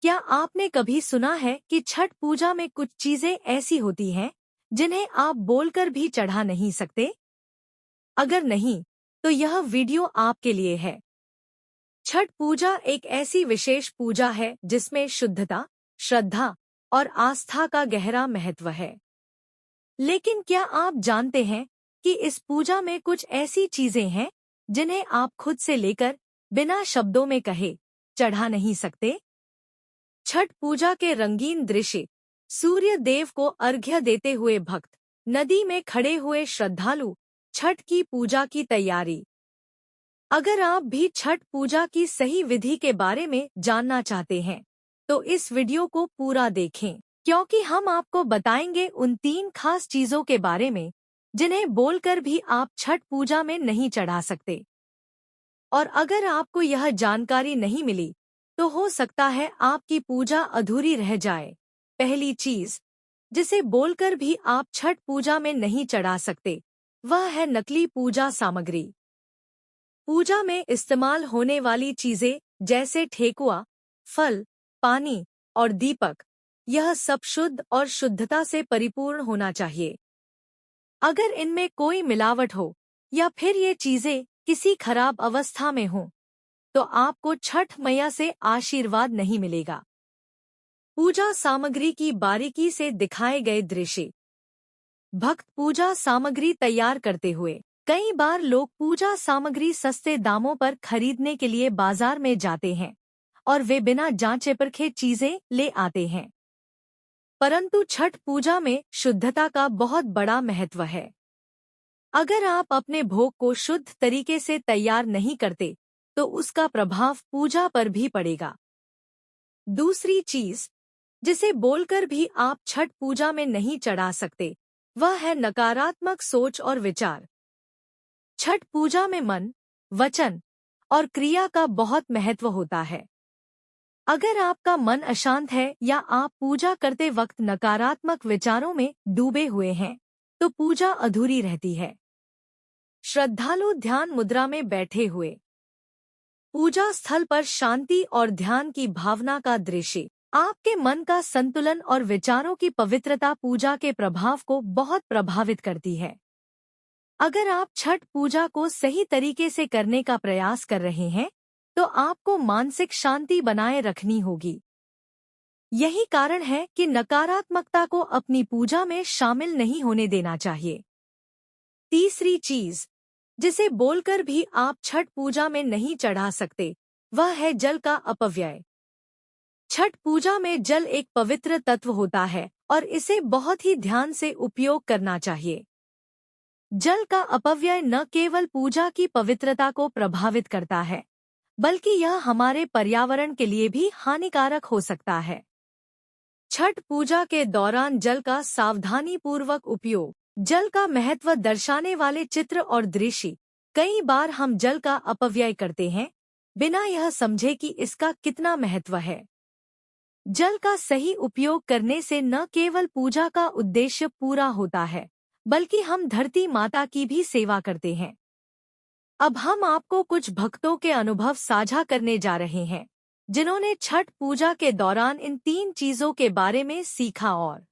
क्या आपने कभी सुना है कि छठ पूजा में कुछ चीजें ऐसी होती हैं जिन्हें आप बोलकर भी चढ़ा नहीं सकते? अगर नहीं, तो यह वीडियो आपके लिए है। छठ पूजा एक ऐसी विशेष पूजा है जिसमें शुद्धता, श्रद्धा और आस्था का गहरा महत्व है। लेकिन क्या आप जानते हैं कि इस पूजा में कुछ ऐसी चीजें हैं जिन्हें आप खुद से लेकर बिना शब्दों में कहे चढ़ा नहीं सकते? छठ पूजा के रंगीन दृश्य, सूर्य देव को अर्घ्य देते हुए भक्त, नदी में खड़े हुए श्रद्धालु, छठ की पूजा की तैयारी। अगर आप भी छठ पूजा की सही विधि के बारे में जानना चाहते हैं, तो इस वीडियो को पूरा देखें, क्योंकि हम आपको बताएंगे उन 3 खास चीजों के बारे में जिन्हें बोलकर भी आप छठ पूजा में नहीं चढ़ा सकते। और अगर आपको यह जानकारी नहीं मिली, तो हो सकता है आपकी पूजा अधूरी रह जाए। पहली चीज जिसे बोलकर भी आप छठ पूजा में नहीं चढ़ा सकते, वह है नकली पूजा सामग्री। पूजा में इस्तेमाल होने वाली चीजें जैसे ठेकुआ, फल, पानी और दीपक, यह सब शुद्ध और शुद्धता से परिपूर्ण होना चाहिए। अगर इनमें कोई मिलावट हो या फिर ये चीजें किसी खराब अवस्था में हों, तो आपको छठ मैया से आशीर्वाद नहीं मिलेगा। पूजा सामग्री की बारीकी से दिखाए गए दृश्य। भक्त पूजा सामग्री तैयार करते हुए, कई बार लोग पूजा सामग्री सस्ते दामों पर खरीदने के लिए बाजार में जाते हैं और वे बिना जांचे परखे चीजें ले आते हैं। परंतु छठ पूजा में शुद्धता का बहुत बड़ा महत्व है। अगर आप अपने भोग को शुद्ध तरीके से तैयार नहीं करते, तो उसका प्रभाव पूजा पर भी पड़ेगा। दूसरी चीज जिसे बोलकर भी आप छठ पूजा में नहीं चढ़ा सकते, वह है नकारात्मक सोच और विचार। छठ पूजा में मन, वचन और क्रिया का बहुत महत्व होता है। अगर आपका मन अशांत है या आप पूजा करते वक्त नकारात्मक विचारों में डूबे हुए हैं, तो पूजा अधूरी रहती है। श्रद्धालु ध्यान मुद्रा में बैठे हुए, पूजा स्थल पर शांति और ध्यान की भावना का दृश्य, आपके मन का संतुलन और विचारों की पवित्रता पूजा के प्रभाव को बहुत प्रभावित करती है। अगर आप छठ पूजा को सही तरीके से करने का प्रयास कर रहे हैं, तो आपको मानसिक शांति बनाए रखनी होगी। यही कारण है कि नकारात्मकता को अपनी पूजा में शामिल नहीं होने देना चाहिए। तीसरी चीज जिसे बोलकर भी आप छठ पूजा में नहीं चढ़ा सकते, वह है जल का अपव्यय। छठ पूजा में जल एक पवित्र तत्व होता है और इसे बहुत ही ध्यान से उपयोग करना चाहिए। जल का अपव्यय न केवल पूजा की पवित्रता को प्रभावित करता है, बल्कि यह हमारे पर्यावरण के लिए भी हानिकारक हो सकता है। छठ पूजा के दौरान जल का सावधानीपूर्वक उपयोग, जल का महत्व दर्शाने वाले चित्र और दृश्य, कई बार हम जल का अपव्यय करते हैं बिना यह समझे कि इसका कितना महत्व है। जल का सही उपयोग करने से न केवल पूजा का उद्देश्य पूरा होता है, बल्कि हम धरती माता की भी सेवा करते हैं। अब हम आपको कुछ भक्तों के अनुभव साझा करने जा रहे हैं, जिन्होंने छठ पूजा के दौरान इन 3 चीजों के बारे में सीखा और